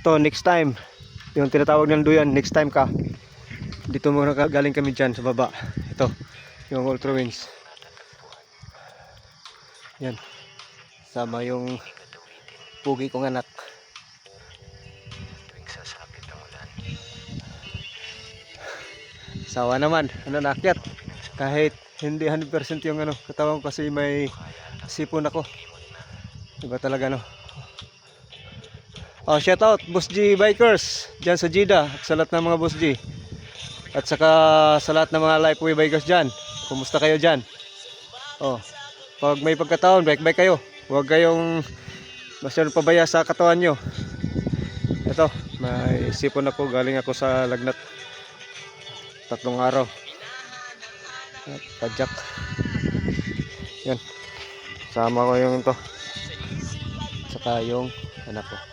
to next time. Yung tinatawag ng duyan, next time ka. Dito muna galing kami dyan sa baba. Ito, yung Ultra Winds. Yan. Sama yung pugi kong anak. Sawa naman, naakyat. Kahit hindi 100% yung katawan ko kasi may sipon ako. Iba talaga Oh, shout out Boss G Bikers dyan sa Jeddah at sa lahat ng mga Boss G. At saka sa lahat ng mga Lifeway Bikers dyan. Kumusta kayo dyan? Oh, pag may pagkataon, bike kayo. Huwag kayong masyadong pabaya sa katawan nyo. Ito, may sipon ako. Galing ako sa lagnat. 3 araw. At padyak. Yan. Sama ko yung ito. Saka yung anak ko.